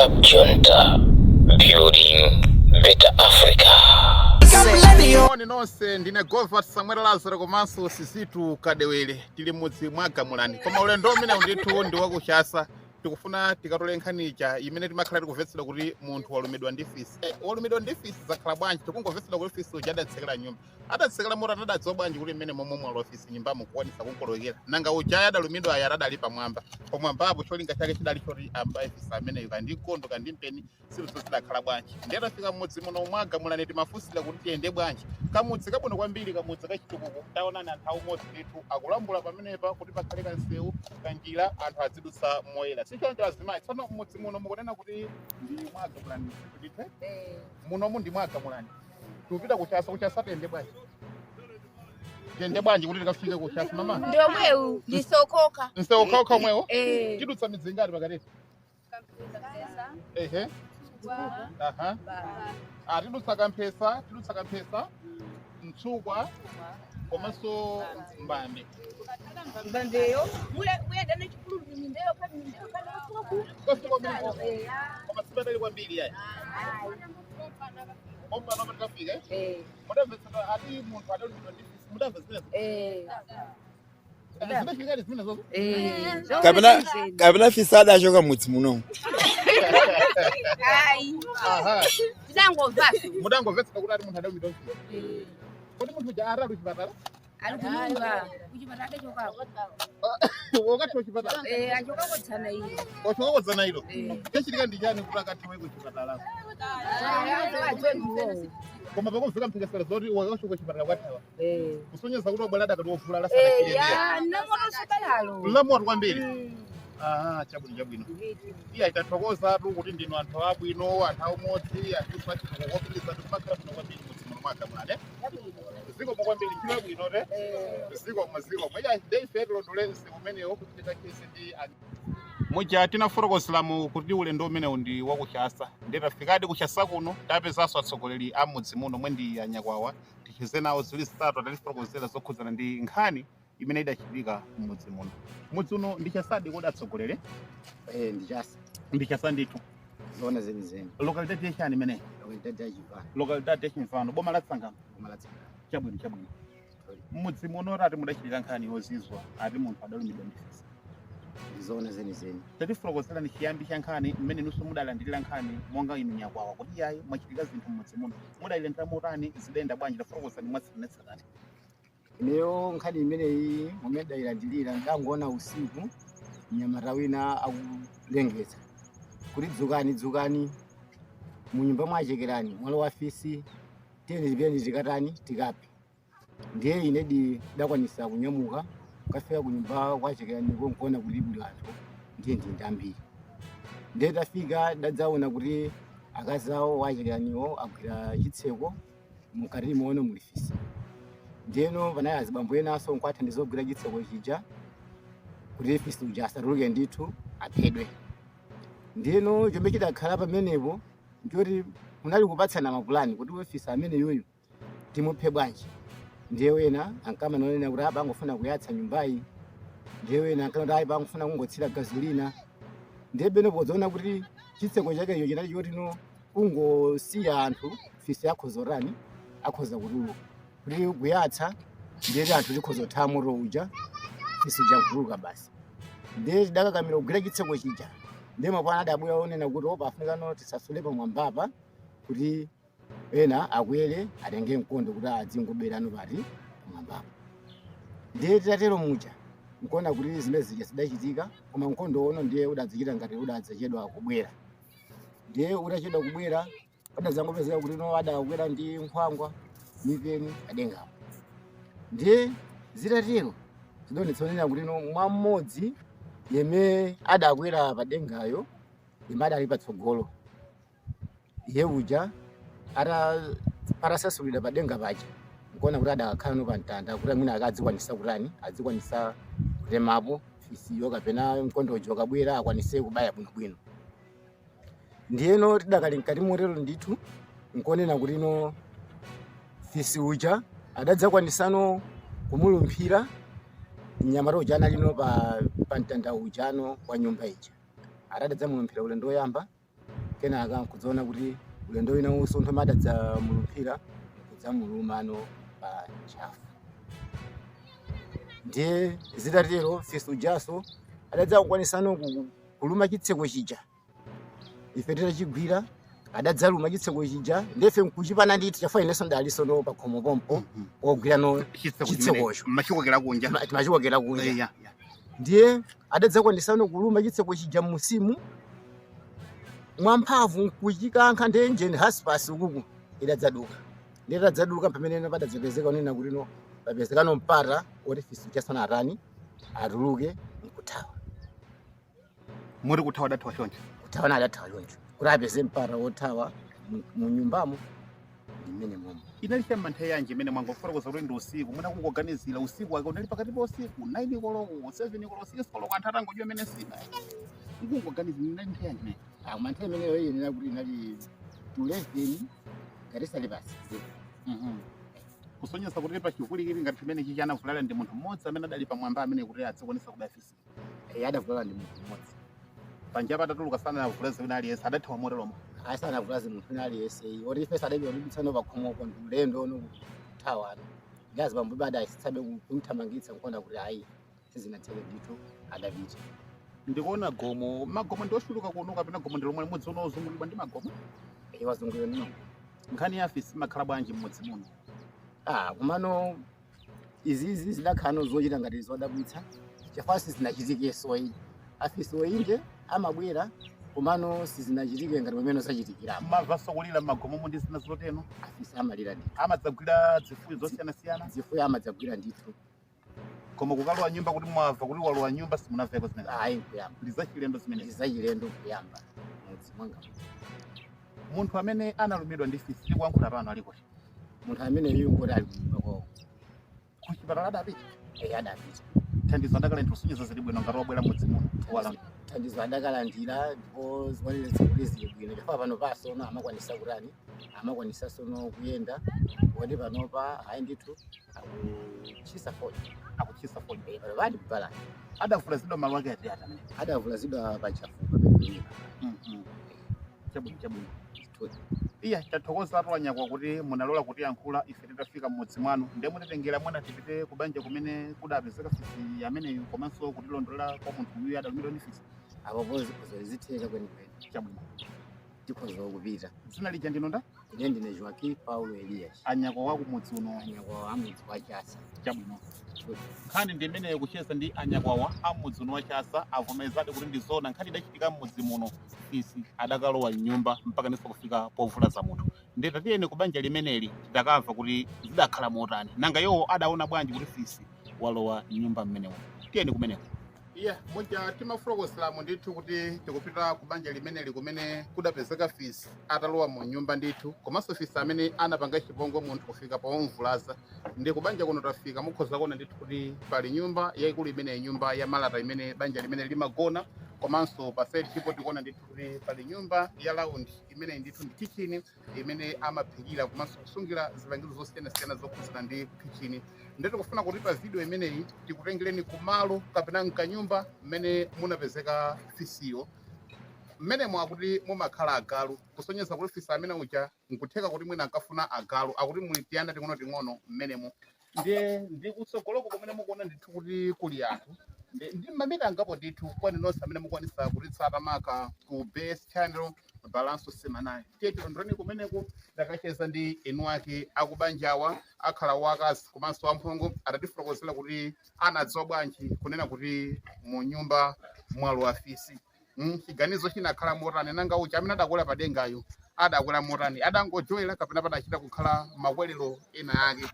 Up Junta, building better Africa. Oni nonse ndine Govert Samuel Lazaro komanso Sisitu Kadewere tili mudzi mwa Gamulani. Koma ulendo umene ndithu ndi wakuchasa tikufuna tikatole nkhanicha imene timakhala tikuvetsera kuti munthu walumidwa ndi fisi. Walumidwa ndi fisi zakhala bwanji tikungomvetsera kuti fisi uja adatsekera nyumba. Adatsekera mota adadziwa bwanji kuti mmene momwe mwalo ofisi nyumba mukuonesa kunkolokera. Nanga uja adalumidwa aya adali pamwamba. Pamwambapo cholinga chake chidali choti amba fisi amene kandi nkondo kandi mpeni sizo zidakhala bwanji. Ndiyata fika mudzi muno mwa Gamulani timafusira kuti tiyende bwanji. Kamudzi kabwino kwambiri kamudzi kachitukuko taonani anthu aumodzi ndithu akulambula pamenepa kuti pakhale kansewu kanjira anthu azidutsa moyera. Sichoncho azimayi tsono mudzi muno mukunena kuti ndi mwa Gamulani ndithu munomu ndi mwa Gamulani tupita kuchasa tiyende bwanji. Tiyende bwanji kuti tikafike kuchasa mama ndio mweu ndisokoka nsokoka mweo tidutsa midzi ingati pakati aha tidutsa Kamphesa Mtsukwa komanso Mbande mbandeyo muyenda nechikulu mindeyo kati koma sipatali kwambiri yayi omba noma tikafika mudamvetsera ati munthu adalumidwa ndi fisi mudamvetsera zimene zimene zozo kapena fisi adachoka mudzi muno ai mudangomvetsera kuti ati munthu adalumidwa ndi fisi kuti munthu uja ara kuchipatala alikunyumba kuchipatala choka wakati kuchipatala achoka kotsana iyo ochoka kotsana ilo kechitika ndi chani kuti akati we kuchipatala koma pakufika mphekesera zoti wakachoka kuchipatala kwathawa kusonyeza kuti wabwelada akati wofula la sana kilendea lamoto kwambiri chabwino iya itathokoza tu kuti ndinu anthu abwino anthu aumodzi anthu achitukuko timakhala bwino kwambiri mudzi muno mwa Gamulani ziko kwambiri chilo bwino te ziko mweja dei fedro dole umenewo kuchita kesi ndi muja tinaforokozelamu kuti ulendo umene ndi wakuchasa nditafikadi kuchasa kuno tapezanso atsogoleri a mudzi muno mwe ndi anyakwawa tichize nawo ziwiri zitatu atatifotokozera zokhudzana ndi nkhani imene idachitika mudzi muno. Mudzi uno ndichasadi kodi atsogolere ndichasa ndithu zona zenizeni localidade yachani imeneyi localidade yachimvano boma la Tsangano chabwino mudzi muno ati mudachitika nkhani yozizwa ati munthu adalumidwa ndi fisi zona zenizeni tatifotokozera ni chiyambi cha nkhani mmene nunso mudalandira nkhani monga inu nyakwawa kuti yayi mwachitika zinthu mudzi muno mudayilandira motani zidayenda bwanji tafotokozani mwatsatanetsatane. Ineyo nkhani imeneyi momwe dayilandilira ndangoona usiku mnyamata wina akulengeza kuti dzukani munyumba mwachekerani mwalo wa fisi tiyeni tipeni tikatani tikape. Ndiye ine dakwanisa kunyamuka kafika kunyumba kwachekerani nkuona kuti kuli anthu ndiye ndambiri. Ndiye tafika dadzaona kuti akazawo wachekeraniwo agwira chitseko mukati muono muli fisi. Ndiyeno panayi azibambo enaso nkwathandiza kugwira chitseko chija kuti fisi uja asatuluke ndithu aphedwe. Ndiyeno chomwe chidakhala pamenepo ndioti munali kupatsana mapulani kuti fisi amene yoyo timuphe bwanji. Ndiye wena ankamanena kuti apa angofuna kuyatsa nyumbayi, ndiye wena ankana kuti apa angofuna kungotsira gasolina. Ndiye beno podzaona kuti chitseko chake iyo chinali choti no kungosiya anthu fisi akhozorani akhoza kutuluka kuti kuyatsa ndiye anthu tikhozotha moto uja fisi uja nkutuluka basi. Ndiye tidakakamira kugwira chitseko chija ndiye mapana adabwera onena kuti opa afunikano tisasule pamwambapa kuti ena akwere atenge mkondo kuti adzingobera pati pamwambapa. Ndiye titatero muja nkuona kuti zimene zija zidachitika koma mkondo ono ndiye udadzichita ngati udadzachedwa kubwera. Ndiye utachedwa kubwera adadzangopezeka kuti no adakwera ndi nkhwangwa mipeni adengapo. Ndiye zitatero zidonetsa kuti no mmodzi yemwe adakwera padengayo yemwe adali patsogolo iye uja atasasulira padenga paja nkuona kuti adakhala no pamtanda kuti mwina akadzikwanisa kutani adzikwanisa kutemapo fisiyo kapena mkondo uja ukabwera akwanise kubaya bwinobwino. Ndiyeno tidakali mkati motero ndithu nkuonena kuti no fisi uja adadzakwanisano kumulumphira mnyamata uja analino pa mtanda ujano wa nyumba ija. Adadzamulumphira ulendo oyamba kenaka kudziona kuti ulendo wina usontho madadza mulumphira kudza mulumano pa chafu ndiye zitatero fisu jaso adadza kukwanisano kuluma chitseko chija ife titachigwira adadzaluma chitseko chija ndefe nkuchipana nditi chafainenso ndaliso no pakhomo pompo ogwira no chitsekocho machikokera kunja timachikokera kunja ndiye adadzakwanisano kuluma chitseko chija musimu mwamphamvu kuchikankha ndi engine haspas ukuku idadzaduka nditadzaduka pamene padadzapezeka unena kuti no papezekano mpata oti fisu chasana atani atuluke nkuthawa muri kuthawa adathawa choncho kuthawa na adathawa choncho kuti apeze mpata wothawa mu nyumbamo ndimene momwe inali chamantha yanji imene mwangofotokoza kuti ndi usiku mwina kungoganizira usiku wake unali pakati pa usiku 9 koloko 7 koloko 6 koloko anthu atangodya imene sina nkungoganizira inali nthawi yanji imene mantha imeneyo inena kuti inali 11 katisali pasi kusonyesa kuti pachikulikili ngati chimene chichi anavulala ndi munthu mmodzi amene adali pamwamba amene kuti adzakwanisa kudafisi adavulala ndi munthu mmodzi panja patatuluka sana avulaze wina aliyense adathawa moteromo asana avulaze munthu wina aliyense oti ife sadaibe olibitsano pakhomoko ndi ulendo ono kuthawa ano ngazi pambuyo bada ayisitsabe kumthamangitsa nkuona kuti ayi sizinatheke ndithu adapita ndikuona magomo ndi oshuluka kuno kapena gomo ndi lomwe limodzi unozungulidwa ndi magomo wazungulidwa ndi magomo nkhani ya afisi makhala bwanji mmodzi muno kumano izizi zidakhala zochita ngati zodabwitsa chifukwa sizinachitikenso afisi woyinje amabwera kumano sizinachitike ngati pamene sachitikiramo mavaso kulira magomo ndi zina zoteno afisi amalira ndithu amadzagwira zifuyo zosiyanasiyana zifuyo amadzagwira ndithu koma kukalowa nyumba kuti mwamva kuti walowa nyumba simunamveko zimene ayi kuyamba ndi zachilendo zimene zachilendo kuyamba mudzi mwanga munthu amene analumidwa ndi fisi ndi kuyankhula pano aliko munthu amene iye ngoti ali kunyumba kwawo kuchipatala adapita adapita thandizo adakalandira kusonyeza zili bwino ngati wabwera mudzi muno thandizo adakalandira ndipo zikwaniritsa kuti zili bwino chifukwa pano pasono amakwanisa kutani amakwanisa sono kuyenda kuti panopa ayi ndithu akuchisa foni pano pati kubalani adavulazidwa malo ake ati atamene adavulazidwa pachafupa pembenika chabwino iya tathokoza atwanyakwa kuti munalola kuti yankhula ife titafika mmodzi mwanu ndiye mutitengera mwana tipite kubanja kumene kudapezeka fisi ameneyu komanso kutilondolera kwa munthu uyu adalumidwa ndi fisi apopo zitheka kwenikweni chabwino tikhoza kupita dzina lija ndino nda ine ndine Joaquim Paulo Elias anyakwa wa kumudzi uno anyakwa wa mudzi wa Chasa chabwino nkhani ndi imeneyo kucheza ndi anyakwawa amudzi uno wa Chasa avomerezadi kuti ndi zona nkhani idachitika mmudzi muno fisi adakalowa nyumba mpaka niso kufika povulaza munthu ndeta tiyeni kubanja limeneli tidakamva kuti zidakhala motani nanga iwo adaona bwanji kuti fisi walowa nyumba mmenewo tiyeni kumeneko muja timafotokozeramo ndithu kuti tikupita kubanja limeneli kumene kudapezeka fisi atalowa mu nyumba ndithu komanso fisi amene anapanga chipongwe munthu kufika pamuvulaza ndi kubanja kuno tafika mukhoza kuona ndithu kuti pali nyumba yayikulu imeneyi nyumba ya malata imene banja limene limagona komanso paside chipo tikuona ndithu kuti pali nyumba ya laundi imeneyi ndithu ndi kitchen imene amaphikira komanso kusungira zipangizo zosiyanasiyana zokhudzana ndi kitchen ndeti kufuna kuti pa video imeneyi tikutengereni kumalo kapena mkanyumba mmene munapezeka fisiyo mmene mwakuti mumakhala agalu kusonyeza kuti fisi amene uja nkutheka kuti mwina akafuna agalu akuti muli tiyana ting'ono mmenemo ndi kutsogoloko kumene mukuona ndithu kuti kuli anthu ndi mamita angapo ndithu kwani nonse amene mukwanisa kutitsata maka ku base channel balanso semanayi tiye tilondoleni kumeneko ndakacheza ndi enu ake akubanjawa akhala wakazi komanso amphongo atatifotokozera kuti anadziwa bwanji kunena kuti mu nyumba mwalo afisi chiganizo chinakhala motani nanga uja amene adakwera padengayo adakwera motani adangojoyera kapena padachita kukhala makwelero ena ake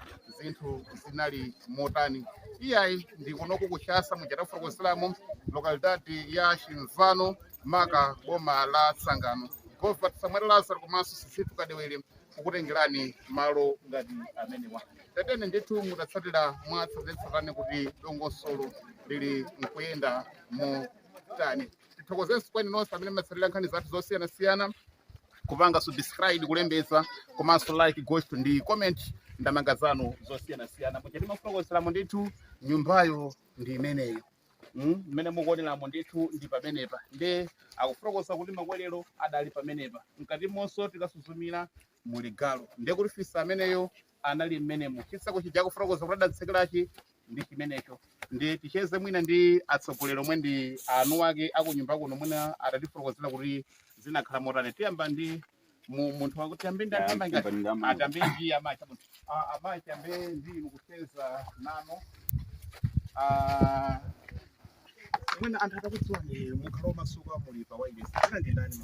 zinthu zinali motani iyayi ndi kunoku kuchasa muchatafotokozeramo lokalidadi ya Chimvano maka boma la Tsangano Govert Samuel Lazaro komanso Sisitu Kadewere kukutengerani malo ngati amenewa tatene ndithu mutatsatira mwatsatetsatane kuti dongosolo lili nkuyenda motani tithokozenso kwani nonse amene mmatsatira nkhani zathu zosiyanasiyana kupanga subscribe kulembetsa komanso like ghost ndi comment ndamanga zanu zosiyanasiyana muchati mafotokozeramo ndithu nyumbayo ndi imeneyo mmene mukuoneramo ndithu ndi pamenepa ndi akufotokoza kuti makwerero adali pamenepa mkatimonso tikasuzumira muli galu ndiye kuti fisi ameneyo anali mmenemo chisako chija kufotokoza kuti adatsekerachi ndi chimenecho ndi ticheze mwina ndi atsogoleri omwe ndi anu ake akunyumba kuno mwina atatifotokozera kuti zinakhala motani tiyamba ndi munthu wakuti ambe ndi atambe ndi amayi ambe ndi inu kuseza nano mwina anthu atakudziwa ni mukhala masuka muli pa wailesi ina ndi ndani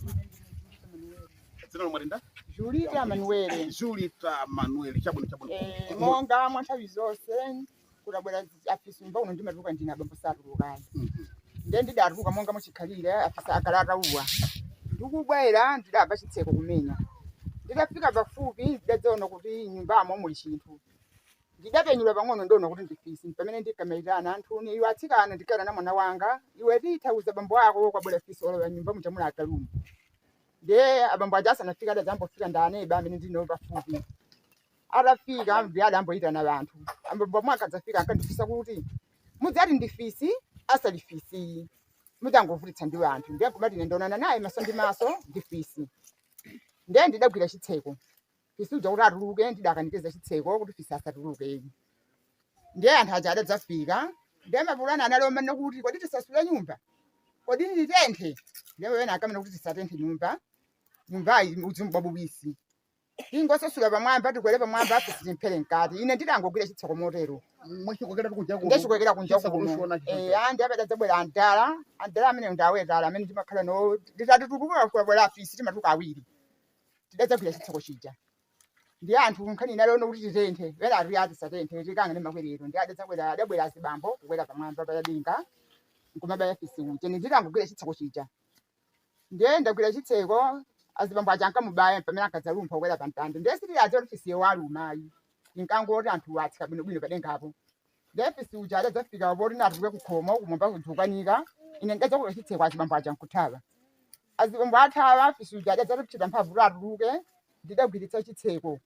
dzina lomwe linda Julita Manuel. Julita Manuel chabwino Monga mwanthawi zonse kulabwera afisi mba uno ndimatuka ndina abambo satulukani. Ndiye ndidatuluka monga muchikhalire afisa akalata uwa. Ndikubwera ndidabva chitseko kumenya. Ndidafika pafupi ndidzaona kuti nyumbamo muli chinthu. Ndidapenyula pang'ono ndiona kuti ndifisi pamene ndikamayitana anthuni iwe atsikana ndikana na mwana wanga iwe tithauza bambo ako kwabwera fisi olowa nyumba muchamula akalumu. Ndiye abambo aja asanafika adadzambofika ndaneba amene ndino pafupi. Atafika ndiye adamboyitana vanthu. Abambo amwe akadzafika akandifisa kuti mudzati ndifisi asalifisi. Mudzangovutitsa ndi vanthu. Ndiye kumati ndonana naye maso ndi maso ndifisi. Ndiye ndidagwira chitseko. Fisi uja kuti atuluke ndidakanikeza chitseko kuti fisi asatuluke. Ndiye anthu aja adadzafika. Ndiye mapulani analomba nokuti kodi tisasule nyumba. Kodi nditenthe. Ndiye wena akamena kuti tisatenthe nyumba. Nyumba udzimbabubisi. Ingosasula pamwamba tikwere pamwamba afisi timphere nkati. Ine ndidangogwira chitseko motero. mwachikokera kunja kuno Ndechikokera kunja kuno. Andi apatadzabwera andala amene ndawetala amene ndimakhala no nditati tukuka kwabwera afisi timatuka awiri. Tidadzagwira chitseko chija. Ndi anthu nkhani nalona kuti titenthe. Wena ari ati satenthe tikangane makwerero. Ndi adadzabwera adabwera azibambo kukwera pamwamba payadinga. Nkumabaya afisi uje ndidangogwira chitseko chija. Ndiye ndagwira chitseko azibambo ajanka mubaya pamene akadzalumpa kukwera pantanda. Ndiye siti aje ofisi yewalumayi. Inkangoti anthu watsika bwino padengapo. Ndiye ofisi uja adadzafika waboti natuke kukhomo kumwamba kudzukanika. Ine ndadzakugwira chitseko azibambo ajankuthawa. Azibambo athawa ofisi uja adadzatipchita mphamvu atuluke. Ndidagwiritsa chitseko.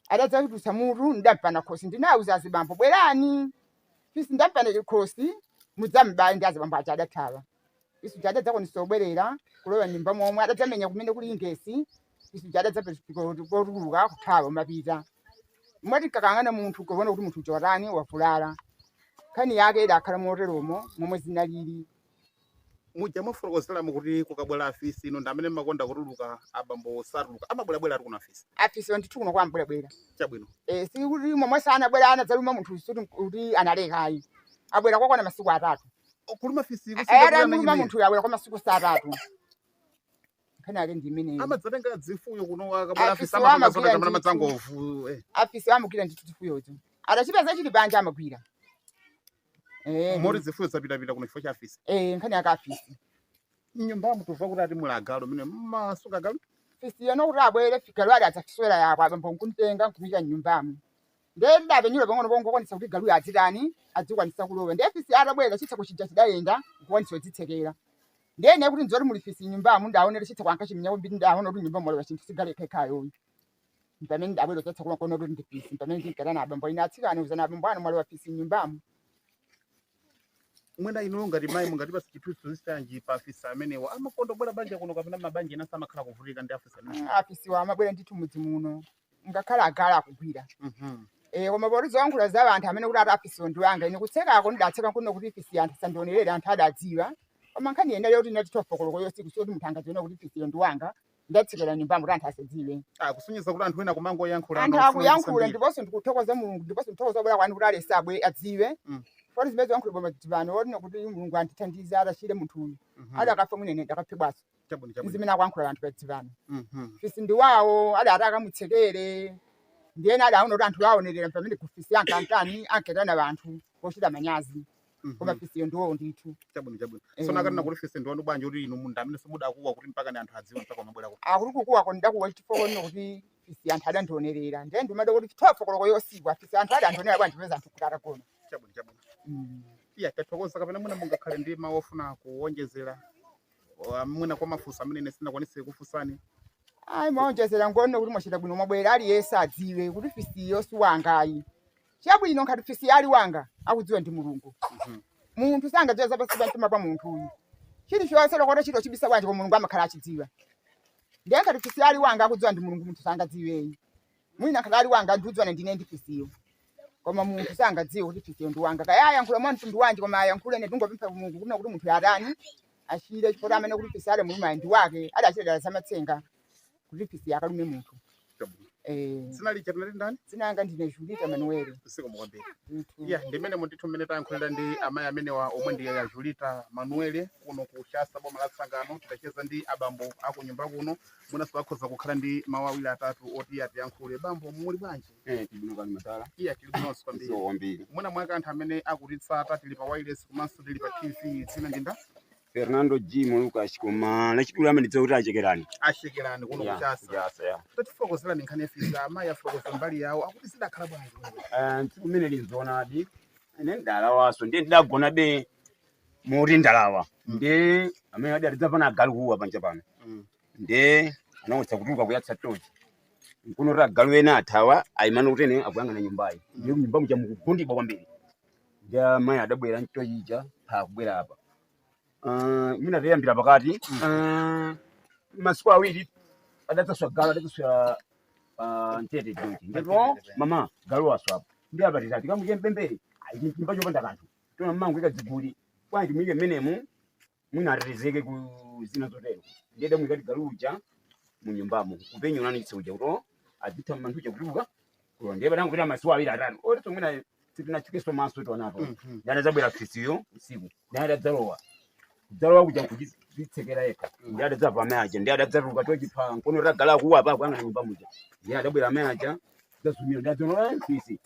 Adadzakutsa mutu ndapana khosi ndinauza azibambo bwerani. Fisi ndapana khosi mudzambaye ndi azibambo aja adathawa. Isu jada zako nisobwerera kulowa nyumba momwe adadzamenya kumene kuli ingesi isu jada zapeziko kutuluka kuthawa mapita mwati kakangana munthu kubona kuti munthu jorani wafulala kani yake idakhala moteromo momwe zinalili muja mafotokozera kuti kukabwera afisi ino ndamene makonda kutuluka abambo satuluka amabwera ari kuna afisi afisi ndithu kuno kwambwera chabwino si kuti momwe sana bwera anadzaluma munthu kuti analekayi abwera kwakwana masiku atatu kuluma fisi era muluma munthu yabwera kwa masiku 3 kana ali ndimene amadzatenga dzifuyo kuno akabwera afisi amagwira kamana madzangovu afisi amagwira ndithu dzifuyozo adachipeza chili banja amagwira mori dzifuyo zapita kuno chifo cha afisi nkhani yaka afisi nyumba mutuva kuti ati mulagalo mene masuka galo fisi yano kuti abwere fika lwali adzakiswera yako abambo nkuntenga nkumika nyumbamo ndenda benyula pang'ono bongokonisa kuti galu adzitani adzikwanisa kulowa ndiye fisi atabwera chitseko chija chidayenda kuwanisa dzitsekera ndene kuti nzori muli fisi nyumbamo ndaonera chitseko ankachiminya kumbiri ndaona kuti nyumba mole chinthu sigale kekayo pamene ndabwera chitseko kuno kuti ndi fisi pamene ndikana na abambo ina atsikana uzana abambo ano mole wa fisi nyumbamo mwena ino ngati mai mungatipa chithuso zisanji pa afisi amenewa amakondo bwera banja kuno kapena mabanja inasa amakhala kuvutika ndi afisi amenewa afisi wa amabwera ndithu mudzi muno ngakhala agala akugwira koma poti zoyankhula za anthu amene kuti ati afisi ndiwanga ine kutsekako ndidatseka kuno kuti ifisi anthu sandionerere anthu adadziwa koma nkhani yena lero tinati tofokoloko yosiku soti munthu angadziona kuti ifisi ndiwanga ndatsekera nyumbamo kuti anthu asadziwe kusonyeza kuti anthu ena kumangoyankhula anthu akuyankhula ndiponso ndikuthokoza mulungu ndiponso ndithokoza bwera kwani kuti alesi adziwe poti zimene zoyankhula boma dzivano otino kuti mulungu andithandize adachire munthuyu adakafa mwinene ndakaphedwaso zimene akuyankhula anthu padzivano fisi ndiwawo adati akamutsekere ndiyena adaona kuti anthu aonerera pamene kufisi ankantani anketana vanthu pochita manyazi koma fisi ndiwo ndithu chabwino sona kana kuti fisi ndiwo ndibwanje kuti inu mundu amene simudakuwa kuti mpaka ni anthu adziwa mpaka mabwera kuti akuti kukuwa ko ndakuwa chifukwa kuti fisi anthu adandionerera ndiye ndimada kuti chitofokoloko yosigwa fisi anthu adandionera bwanji peza anthu kutata kona chabwino iya tathokoza kapena mwina mungakhale ndi mawu ofuna kuwonjezera mwina kwa mafunso amene ine sinakwanise kufusani ayi maonjezera ngono kuti mwachita bwino mabwera aliyese adziwe kuti fisi yosiwangayi chabwino nkhati fisi ali wanga akudziwa ndi mulungu muntu sangadziwa pasi mtima pa munthu uyu chili chonse lokota chito chibisa bwanji kwa mulungu amakhala achidziwa ndiye ngati fisi ali wanga akudziwa ndi mulungu munthu sangadziweyi mwina ngati wanga ndiudziwa ndine ndi fisiyo koma munthu sangadziwa kuti fisiyo ndi wanga kaya ayankhula mwa mtundu wanji koma ayankhule ne tungopempha mulungu kuna kuti munthu yatani ashire chifukwa amene kuti fisi ale muluma ndi wake ali achidala zamatsenga kuti fisi yakalume munthu sinali chapinali ndani sinanga ndine Julita Manuel siko mukwambiri ndimene mundithu mmene tayankhulira ndi amayi amenewa omwe ndi ya Julita Manuel kuno ku Shasa boma la Tsangano tidacheza ndi abambo aku nyumba kuno mwinaso akhoza kukhala ndi mawu awiri atatu oti atiyankhule bambo muli bwanji tibino kali matala tili bwinonso kwambiri mwina mwaka anthu amene akutitsata tili pa wireless komanso tili pa TV dzina ndinda Fernando G. Lucas koma lachidula amene kuti achekerani kuno kuchasa tatifokozera nkhani yafisa amayi afokoza mbali yawo akuti sidakhala bwanji tsiku limene linzoonadi ine ndalawaso ndiye ndidagona be muti ndalawa ndiye amene adalitsa pana agaluwa panja pano ndiye anawotsa kutuluka kuyatsa tochi nkuno ta agalu ena athawa ayimana kuti ene akuyang'ana nyumbayi ndiye nyumba muja mukugundibwa kwambiri ndiye amayi adabwera mtochicha akubwera apa mina tayambira pakati masiku awiri adatsaswa galu adatsaswa ntete tochi ndipo mama galu waswapa ndiye apatitati kamuke mpembere chimba chopanda kanthu tona mmangu ikadziguli kwanji mwike mmenemu mwina atetezeke ku zina zotero ndiyeda mwikati galuja mu nyumbamo upenyu unanitse uja kuto adzitha manthu uja kutuluka kulo ndiye patangu kuti masiku awiri atatu oti mwina sitinachukeso maso tonapo ndiyada zabwera fisiyo usiku ndiyada dzalowa kuja kuzitsekera yekha ndiyada dzapa amayaja ndiyada dzatuluka tochipha nkono tagala kuwa pa kuyang'ana nyumba muja ndiyada bwera amayaja dzasumira ndiyadzonora fisi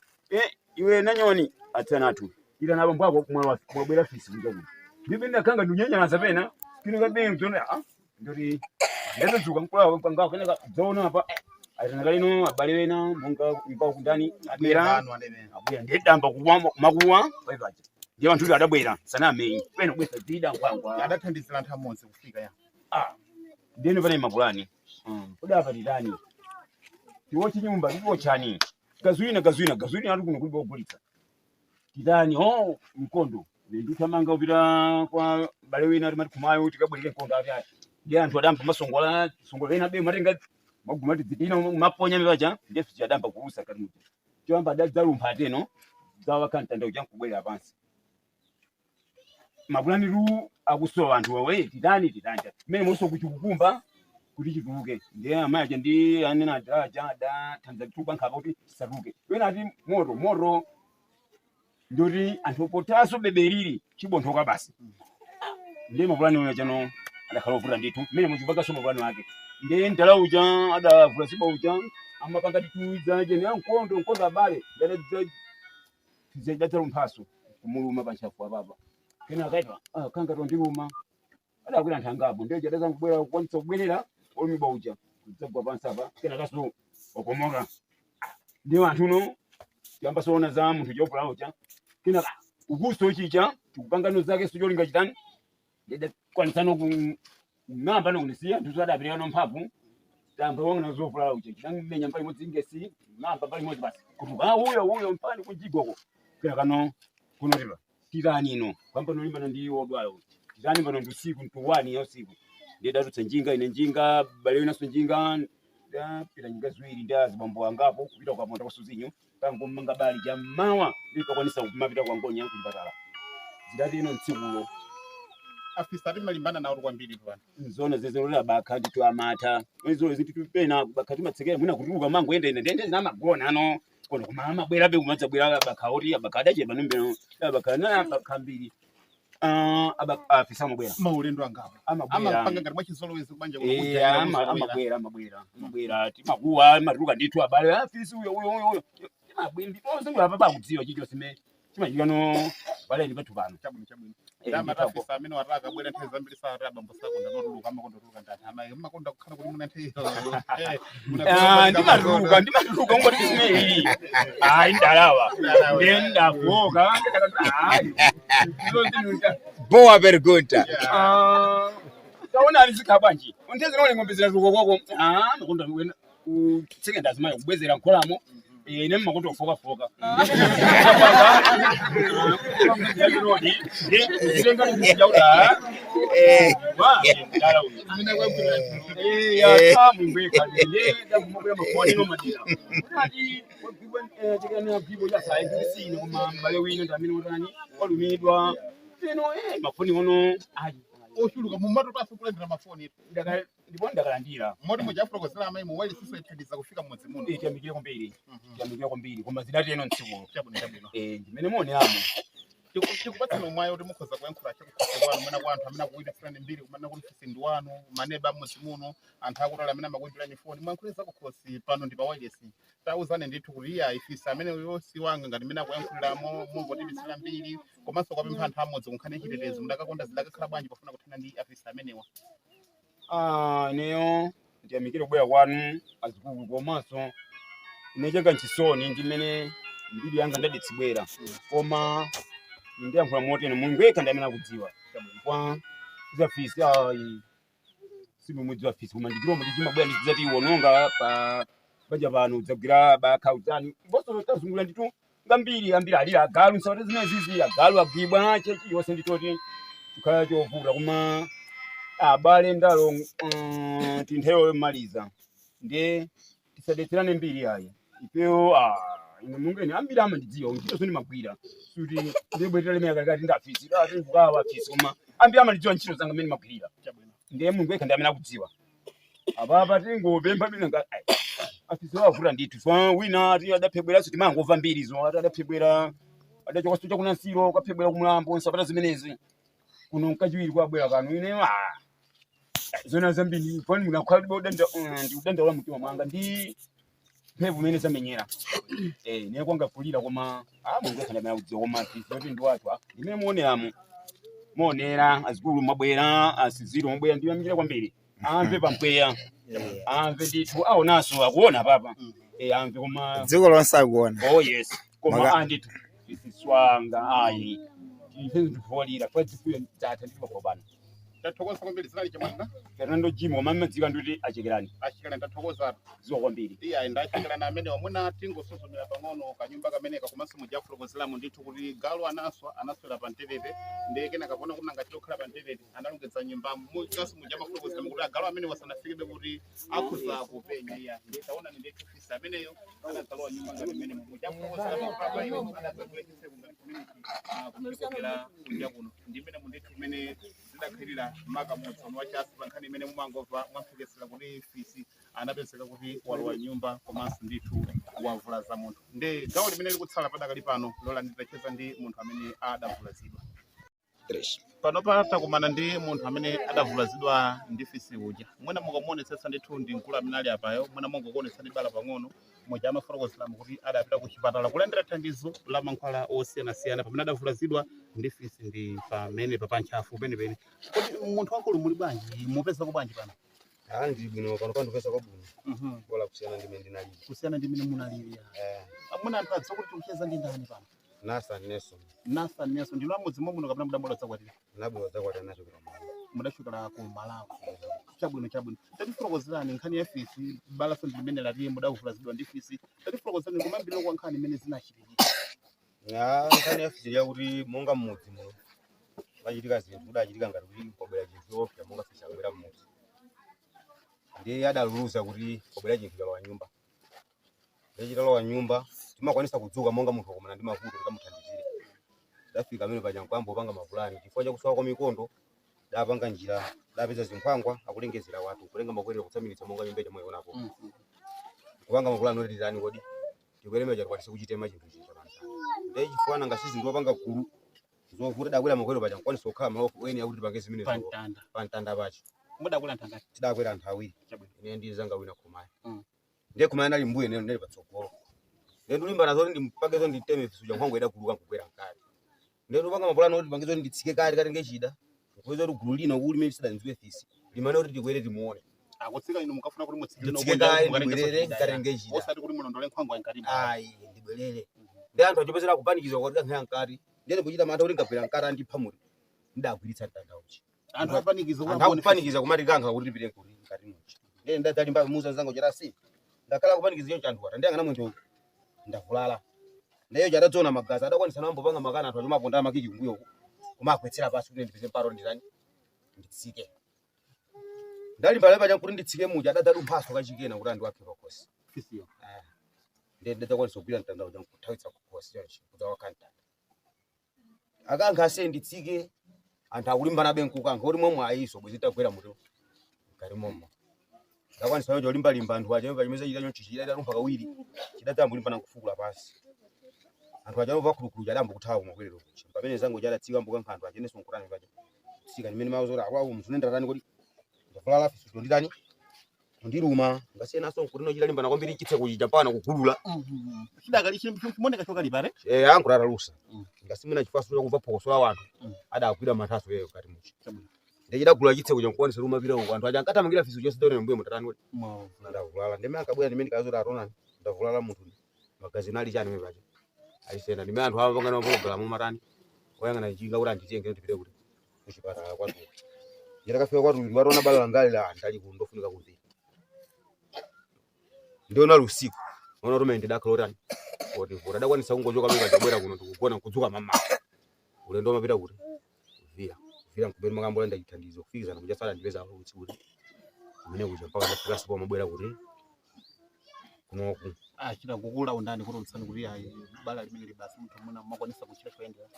iwe nanyoni atsanatu ila nabo mbwako mwabwera fisi kunjaku ndibe ndakanga ndunyanyaza pena kino kabe ndona ndori ndazuka nkulawa kwanga kana dzona apa aitanga lino abale wena monga mpa kundani abwera ndedamba kuwa makuwa baibaje ndiye anthu adabwera sana ameyi pena kwesa dzida nkwangwa adathandizira anthu amodzi kufika ya ndine pane mapulani kudapa titani tiwochi nyumba ndipo chani gazuina ari kuno kulibe ogulitsa titani mkondo ndithamanga upita kwa bale wina timati kumayo tikabwereke mkondo api ndiye anthu adampa masongola ena be matenga magumati dzidina maponya mepaja ndiye fisi adampa kuusa kati muti choyamba adadzalumpha ateno dzawa kantanda uja nkubwerera pansi mapulani tu akusowa anthu wawe titani mmene monso kuchikukumba kuti chituluke ndiye amayaja ndi anena adaja adathandiza kutupa nkhapa kuti tisatuluke wena ati moto ndoti anthu potaso beberiri chibonthoka basi ndiye mapulani uya chano adakhala ovuta ndithu mmene muchipakaso mapulani wake ndiye ndala uja adavula siba uja amapanga tituidza cheni nkondo abale dadzalumphaso kumuluma panchafu apapa kena akaitwa kanga tondiluma adakwira anthu angapo ndiye chadaza nkubwera kukwanitsa kubwerera olumibwa uja kudzagwa pansi apa kena kaso wakomoka ndiye anthu uno tiyamba soona za munthu chopula uja kena ukuso chicha tikupangano zake sicholinga chitani ndede kwanisano ng'amba nonisiya anthu sadapirira mphamvu tamba wona zopula uja chitangimenya mpali modzi ingesi ng'amba pali modzi basi kuti uyo mpani kunjigoko kena kano kunotipa tirani ino kwamba nolimbana ndi odwala tirani pano ndi usiku ntuwani ya usiku ndiye datutsa njinga ine njinga bale winaso njinga ndapita njinga ziwiri ndi azibambo angapo kupita kwa ponda kwasuzinyo pangomanga bali jamawa ndikakwanisa kumapita kwa ngonya kuchipatala zidati ino mtsikulo afisa timalimbana nawo kwambiri pano zona zezolera bakha nditu amata izo zitipena bakha timatsekera mwina kutuluka mango ende namagona ano kono kumama bwera be kumadza bwera bakhauri abakada je banombe abakana bakhambiri afisa mabwera maulendo angapo amapanga ngati mwachizolowezi kubanja kuno amabwera timakuwa matuluka ndithu abale afisi uyo timabwimbi tonse ngapa bakudziwa chicho sime chimachikano baleni pathu pano chabwino matafisa amene wataka bwera nthawi zambiri sa abambo sako ndanotuluka amakondotuluka ndani amayi makonda kukhala kuti muna nthawi ndimatuluka ngoti simei ndalawa ndafoka boa pergunta taona alizika bwanji unteze ng'ombe zinatuka kwako makonda kutseke ndazima kubwezera nkolamo ine makuti ofoka foka mafoni ono oshuluka mumato pasi kulendera mafoni ndipo ndakalandira moti mujafotokozera amayi muwaili siso ithandiza kufika mmodzi muno tiyamikire kwambiri koma zinati eno ntsiku chabwino ndimene muoneramo tikupatsana umwayi kuti mukhoza kuyankhula chakukhosi kwanu mwina kwa anthu amene akuwiritsirani mbiri kumene kuti mfisi ndi wanu maneba mmodzi muno anthu akutali amene amakuimbirani foni mwayankhule zakukhosi pano ndi pa wireless tauzane ndithu kuti iya ifisi amene uyo si wanga ngati mmene akuyankhuliramo mungotibisira mbiri komanso kwapempha anthu amodzi kunkhani chitetezo mudakakonda zidakakhala bwanji pofuna kuthana ndi afisi amenewa ineyo ndiyamikire kubwera kwanu azikulu komanso ine changa nchisoni ndimene mbiri yanga ndaditsibwera koma ndiyankhula motene mulungu yekha ndi amene akudziwa kwa zafisi simumudzi wafisi koma ndikirombo tichimabwera ndizati iwononga pa baja pano udzagwira bakhautani mbosolo tazungula nditu ngambiri alira agalu nsawati zimene zizi agalu agwibwa chechi yonse nditoti kukhala chovuta koma abale ndalo tinthero yomaliza ndiye tisadetserane mbiri ayi ifeyo ine mungeni ambiri amandidziwa ntchito zoni magwira kuti ndibwetera lemera kalikati ndafisi tinvukawa afisi koma ambiri amandidziwa ntchito zanga mmene magwirira ndiye mulungu yekha ndi amene akudziwa apapa tingopempha mine afisi wavuta ndithu so wina ati adaphebweranso timangova mbirizo ati adaphebwera adachoka chakunansiro kaphebwera kumulambo nsapata zimenezi kuno nkachiwiri kwabwera kanu ine zona zambiri fani munakhala ndiudandaula mtima mwanga ndi mphevu imene zamenyera niye kwangapulira koma mulungu yekha ndi amene akudziwa koma tisoti ndi wathu imene muoneramo muonera azikulu mabwera asiziro mabwera ndiyamikire kwambiri amve pampweya amve ndithu aonanso akuona papa amve koma dziko lonse akuona yes koma andithu isiswanga ayi ifenze ndifolira kwa dzikuyo dzatha ndipakopana tathokoza kwambiri zinali chamanga Fernando Jimo koma mmadzika ndikuti achekerani tathokoza ziwa kwambiri iya ndachekerana amene wamuna tingosuzumira pang'ono kanyumba kameneka komanso mujafotokozeramo ndithu kuti galu anaswera pa mtevete ndiye kena kapona kuti nangati lokhala pa mtevete analongedza nyumba mukaso mujamafotokozeramo kuti agalu amene wasanafikebe kuti akhuza kupenya iya ndiye taona ndi ndithu fisi ameneyo anagalowa nyumba ngati imene mujafotokozeramo papa ine anadzagulekise kungati community kuchokera kunja kuno ndi imene mundithu imene zidakhalira makamutso wachasi pankhani imene mumangova mwamphekesera kuti fisi anapezeka kuti walowa nyumba komanso ndithu wavula za munthu ndi gawo limene likutsala padakali pano lola nditacheza ndi munthu amene adavulazidwa pano takumana ndi munthu amene adavulazidwa ndi fisi uja mwina mukamuonetsetsa ndithu ndi mkulu amene ali apayo mwina mungakuonetsa ndi bala pang'ono moja amafotokozeramo kuti adapita ku chipatala kulendera thandizo la mankhwala osiyanasiyana pamene adavulazidwa ndi fisi ndi pamene papantchafu penepene kodi munthu wankulu muli bwanji mupezako bwanji pano ndili bwino pano pandipeza kwabwino kola kusiyana ndi mene ndinalili kusiyana ndi mene munalili amuna anthu adziwa kuti tikucheza ndi ndani pano Nathan Nelson ndilo amudzi momwe muno kapena mudabwera dzakwatira nabwera dzakwatira nachokera mudachokera ku Malawi chabwino tatifotokozerani nkhani ya fisi balaso ndi limene latiye mudavulazidwa ndi fisi tatifotokozerani kumambiriro kwa nkhani imene zinachitikira nkhani ya fisi yakuti monga mmudzi muno machitika zinthu kudachitika ngati kuti kobwera chinthu choopsa monga fisi akubwera mmudzi ndiye adaluluza kuti kobwera chinthu chalowa nyumba ndiye chitalowa nyumba timakwanisa kudzuka monga munthu wakomana ndi mavuto tikamuthandizire dafika amene paja nkwambo opanga mapulani chifukwa chakusowa kwa mikondo dapanga njira dapeza zinkhwangwa akulengezera watu kulenga makwerero kutsamiritsa monga nyumba chomwe ionapo kupanga mapulani oti titani kodi tikweremera chatikwanisa kuchitema chinthu chicha pantha ndiye chifukwa nanga sisi ndiwapanga gulu zovuta dakwera makwerero paja nkwanisa kukhala malofu eni akuti tipange zimene pantanda pachi mudakwera anthu angati tidakwera anthu awiri ine ndi zanga wina khumaya ndiye khumaya nali mbuye nene ndili patsogolo ndiye ndilimba nazo ndimpakezo nditeme fisuja nkhango ida kuluka nkubwera nkali ndiye ndipanga mapulani oti pangezo nditsike kati ngechida kuweza kuti gulu lino kuli mimi sidanzwe fisi limane kuti tikwere timuone akutsika ino mukafuna kuti mutsike ngechida osati kuti muno ndole nkhwango yankati ndibwerere ndi anthu achopezera kupanikizwa kuti kankhaya nkati ndiye kuchita mantha kuti ngabwera nkati andipha muri ndagwiritsa mtandauchi anthu apanikiza kumati kankha kuti tipite kuti nkati muchi ndiye ndadali mbabe muza zango chera si ndakhala kupanikiza choncho anthu ata ndiyangana munthu ndavulala ndiye chadadzona magazi adakwanisa nambopanga makana anthu achomaponda makiki kumbuyo kumakwetsera pasi kuti ndipeze mparo nditani nditsike ndalimba paja kuti nditsike muja adadzatu mphaso kachikena kuti andiwaphe pakhosi fisiyo ndiye ndadzakwanisa kugwira mtandao changu kuthawitsa kukhosi chonchi kudzawakha mtanda akankha ase nditsike anthu akulimbana benkukankha kuti momwe ayiso bwezi tagwera mutu kali momwe ndakwanisa yonje olimbalimba anthu aja pachimeza chita chonchi chidalumpha kawiri chidadzamba kulimbana kufukula pasi anthu aja nova khulukulu adamba kuthawa kumabwerero kuchi pamene zangu chadatsika mbukankha anthu ajeneso nkurani paja tsika nimene mauzora awawu mnthu nendatani kuti ndavulala fiso tonditani ndiruma ngasiyenaso nkurino chidalimbana kwambiri chitseko chija pana kugulula chidakali chimoneka chokali pare angu ratalusa ngasimwina chifaso chakumva phokoso la wanthu adakwira mathaso yeyo kati muchi ndechidagula chitseko chankwanisa lumapira uko anthu aja ankatamangira fiso chonse done mbuye mutatani kuti ndavulala ndimene akabwera ndimene kazoti atonani ndavulala munthu magazi nali chani mwe paja alisena ndimene anthu amapangana mapologalamu matani oyang'ana njinga kuti anditenge ndipite kuti kuchipatala kwatu ndakafika kwatu watona bala langali la ndali kuno ndofunika kuti ndiona lusiku ona rumende dakalotani kuti vura dakwanisa kungochoka mwe pachibwera kuno ndikugona kudzuka mama ulendo mapita kuti vira kubeni makambo enda chithandizo kufikiza na kujasala ndipeza kuti kuti kumene kuja mpaka ndafika sipo mabwera kuti kunoku chita kukula undani kuti utsani kuti ayi bala limene libasi mtu muna makwanisa kuchita choendera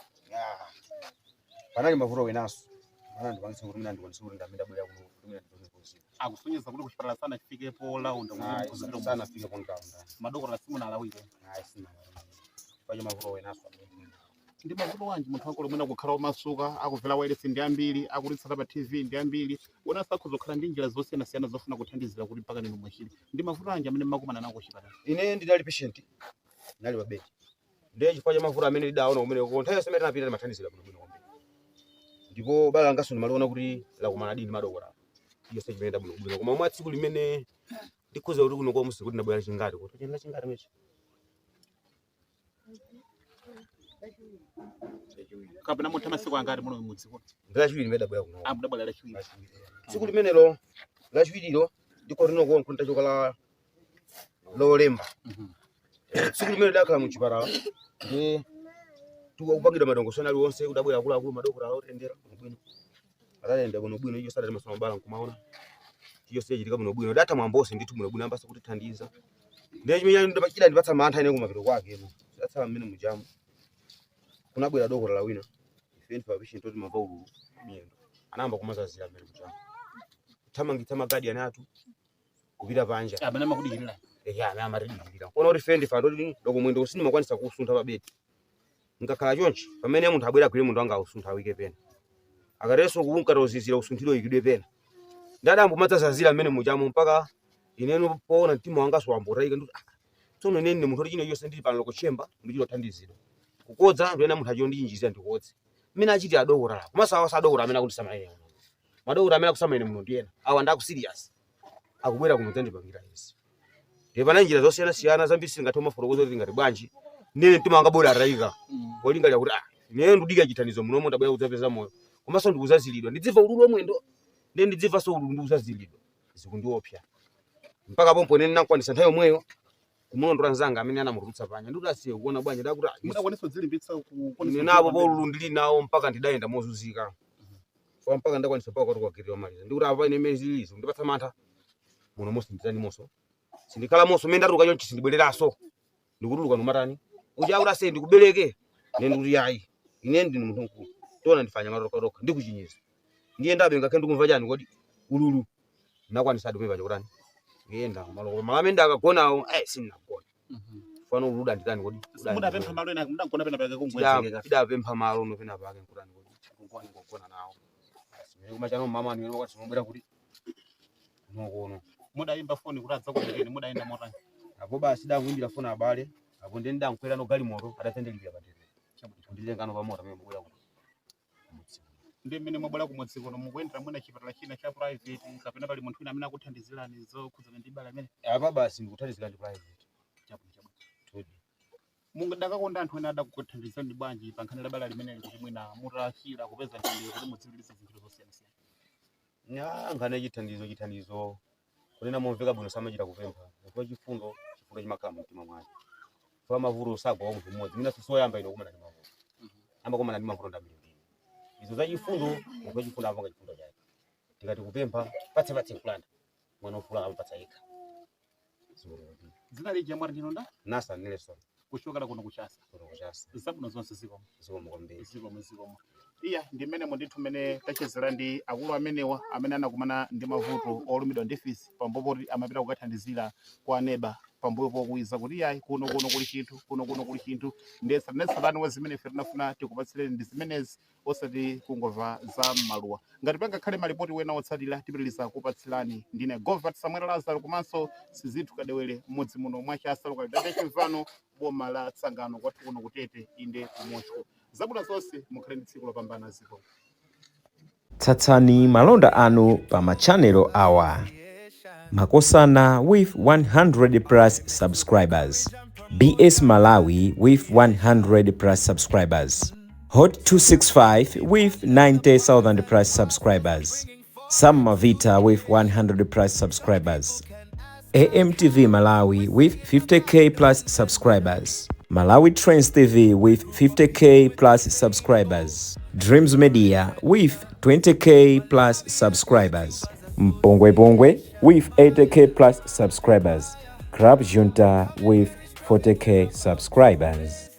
panali mavuto wenaso ana ndikwanisa kuti mina ndikwanisa kuti ndamenda bwera kuno kumene ndikuzi akusonyeza kuti kuchipatala sana chifikepo launda kuti sana afike pondaunda madokotala simuna alawire sina paja mavuto wenaso ndi mavuto wanji munthu wako lomwena kukhala omasuka akuvela wailesi ndi ambiri akulitsata pa TV ndi ambiri wona sakhuzokhala ndi njira zosiyanasiyana zofuna kuthandizira kuti mpaka nino mwachili ndi mavuto anji amene makumana nawo kuchipatala ine ndinali patient nali babeti ndiye chifukwa cha mavuto amene ndidaona kumene ko nthawi yonse imene napita mathandizira bwino kwambiri ndipo bala langaso ndimaliona kuti lakumana dini madokotala iyo se chimene bwino koma mwa tsiku limene ndikhuza kuti kuno kwa musi kuti ndabwera chingati kuti chenda chingati mechi kapena munthu amasiku angati muno mudzi kuti ndachiwiri ndabwera kuno amudabwera lachiwiri tsiku limenelo lachiwiriro ndiko rino ko ntachoka la lolemba tsiku limene dakhala mu chipatala ndi tukupangidwa madongosolo ali onse udabwera akulu madokotala otendera bwino atalenda bwino iyo sadati masoma bala nkumaona iyo stage lika bwino data mwambose ndithu bwino ambasa kuti thandiza ndiye chimenya ndipachida ndipatsa mantha ine kumapiro kwake eno satsala mmene mujamu kunabwera dokotala la wina ifeni pa patient oti mava ululu miyendo anamba kumazazira mmene mujamu thamangitsa magadi anatu kupita panja amene makudikirira amatidikirira kona kuti fendi fa ndoti loko mwendo usini makwanisa kusuntha pa bedi ngakhala chonchi pamene munthu abwera kwile munthu anga usuntha wike pena akareso kunkatozizira usunthiro ikidwe pena ndadambo madzazazira mmene mujamu mpaka ineno poona mtima wanga swambotayika ndikuti tsono nene munthu oti chino yonse ndili pano lokochemba ndichilothandizira kukodza ndiyena munthu achiyo ndichinjizira ndikodze mmene achiti adokotala komanso sadokotala amene akundisamalira madokotala amene akusamalira munthu ndiyena awa ndaku serious akubwera kuno dzandipangira izi ndiye pana njira zosiyanasiyana zambiri singathe fotokoza kuti ngati bwanji nene mtima wanga bora atayika polingalira kuti nene ndudika chithandizo munomo ndabwera kudzapeza moyo komanso ndikuzazilidwa ndidziva ululu omwendo ndiye ndidziva so ululu ndikuzazilidwa zikundiopsa mpaka pompo nene nakwanisa nthawi yomweyo kumulondola nzanga amene anamutulutsa panja ndikuti asiye kuona bwanji ndakuti mudakwanisa kudzilimbitsa kukonesa napo polulu ndili nawo mpaka ndidayenda mozunzika kwa mpaka ndakwanisa mpaka kuti kwagirira maliza ndikuti apa ine mezi zilizo ndipatsa mantha muno mosi nditani moso sindikhala moso menda ruka chonchi sindibwereraso ndikutuluka numatani uja kuti ase ndikubereke nene kuti yayi ine ndine munthu mkulu tona ndifanya maroka ndikuchinyeza ndiye ndabe ngakhe ndikumva chani kodi ululu nakwanisa dumwe pacho kutani ngiyenda maloko malamenda akagonawo sinagona fano uluda nditani kodi mudapempha malo ena mudagona pena pake kungwezeka idapempha malo no pena pake nkutani kodi ngogona nawo simene kumachano mama niwe wakati simbwera kuti nokono mudayimba foni kuti adza kubereni mudayenda motani apo basi dakuimbira foni abale apo ndi ndankwera no gali moto adatsendelipira patete ndilengano pa moto mwe kuti ndi mmene mwabwera kumudzi kuno mukuyendera mwina chipatala china cha private kapena pali munthu wina amene akuthandizirani zokhudzana ndi bala amene apa basi ndikuthandizira ndi private mungadakonda anthu ena adakuthandizira ndi bwanji pa nkhani la bala limene kuti mwina mutachira kupeza nthandiziro kuti mudziwirize zinthu zosiyanasiyana nkhani chithandizo kunena momveka bwino samachita kupempha ndipo chifundo chimakhala mu mtima mwake kwa mavuto sagwa wa munthu mmodzi mina soyamba ino kumana ndi mavuto amba kumana ndi mavuto ndambiri izo za chifundo munthu chifundo amva chifundo chake tikati kupempha patse kulanda mwana ofula amapatsa yekha dzina lija mwari ndinonda nasa Nelson kushokera kuno kuchasa zabwino zonse zikomo iya ndimene mundithu mene tachezera ndi akulu amenewa amene anakumana ndi mavuto olumidwa ndi fisi pambuyo poti amapita kukathandizira kwa neba pambuyo pokuiza kuti yayi kuno kuli chinthu ndesatani wa zimene ife tinafuna tikupatsireni ndi zimenezi osati kungova za maluwa ngati pangakhale malipoti wena otsatira tipitiriza kupatsirani ndine Govert Samuel Lazaro komanso Sizithu Kadewere mmodzi muno mwa Chasa lokalidade chimvano boma la Tsangano kwathu kuno kutete inde kumocho zabwino zonse mukhale ndi tsiku lopambana ziko Tsatsani malonda anu pa machanelo awa. Makosana with 100 plus subscribers. BS Malawi with 100 plus subscribers. Hot 265 with 90,000 plus subscribers. Sam Mavita with 100 plus subscribers. AMTV Malawi with 50k plus subscribers. Malawi Trends TV with 50k plus subscribers. Dreams Media with 20k plus subscribers. Mpongwe Pongwe with 80k plus subscribers. Crab Junta with 40k subscribers.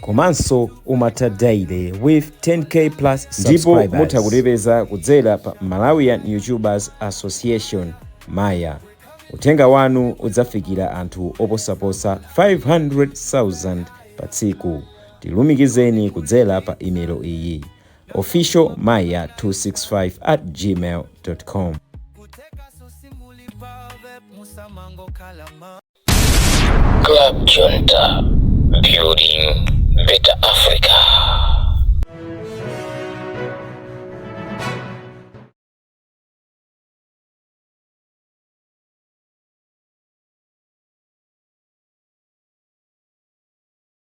Komanso Umata Daily with 10k plus subscribers. Ndipo mutakulipeza kudzera pa Malawian YouTubers Association Maya. Utenga wanu udzafikira anthu oposaposa 500,000 pa tsiku. Tilumikizeni kudzera pa email iyi officialmaya265@gmail.com. Club Junta, building better Africa.